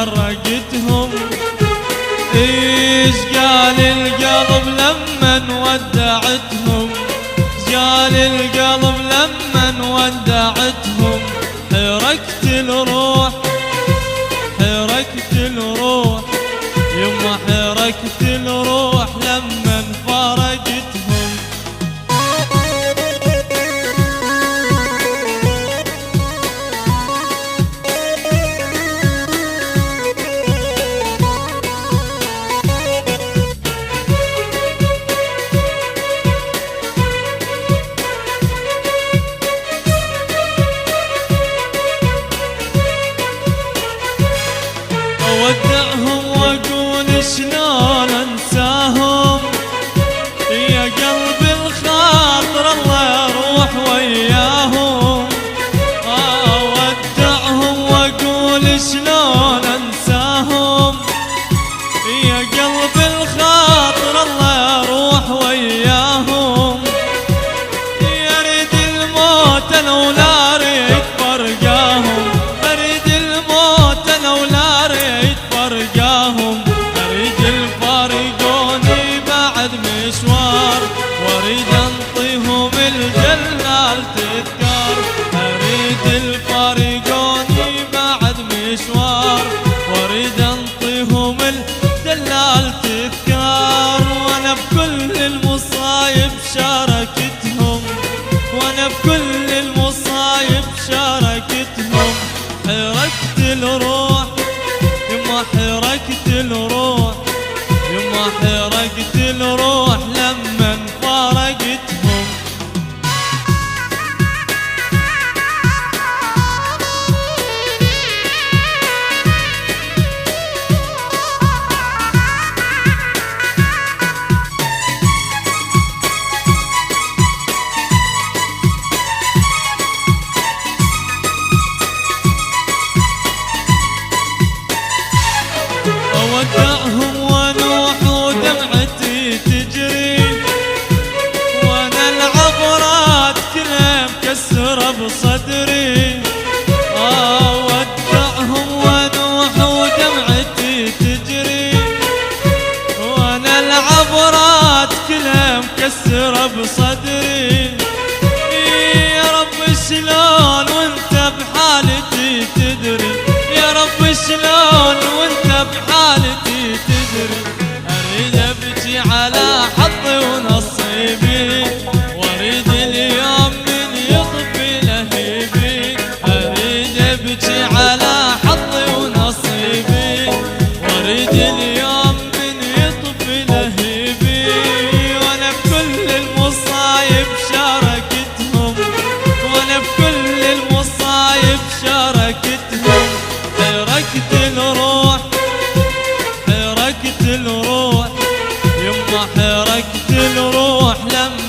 فرقتهم. ايش قال القلب لمن ودعتهم، قال القلب لمن ودعتهم. حركت الروح حركت الروح يما حركت الروح لمن فرقتهم. اودعهم واقول شلون انساهم، يا قلب الخاطر الله يروح وياهم. اودعهم واقول شلون انساهم، يا قلب الخاطر الله يروح وياهم. يا ريت الموت انا ولا ريت فرقاهم، اريد الموت انا ولا ريت فرقاهم. اريد الفارقوني بعد مشوار، واريد انطيهم الجلال تذكار. اريد الفارقوني بعد مشوار، واريد انطيهم الجلال تذكار. وانا بكل المصايب شاركتهم، وانا بكل المصايب شاركتهم. حركت الروح يما حركت الروح يما حركت الروح لمن فارقتهم. اودعهم وانوح ودمعتي تجري، وانا العبرات كلها مكسره بصدري. اودعهم وانوح ودمعتي تجري، وانا العبرات كلها مكسره بصدري. يا رب شلون وانت بحالتي تدري، يا رب شلون وانت بحالتي تدري. اريد ابكي على حظي ونصيبي، واريد اليوم من يطفي لهيبي. اريد ابكي على حظي ونصيبي، واريد اليوم من يطفي لهيبي. وانا بكل المصايب شاركتهم، وانا بكل المصايب شاركتهم. حركت الروح حركت الروح يما حركت الروح لما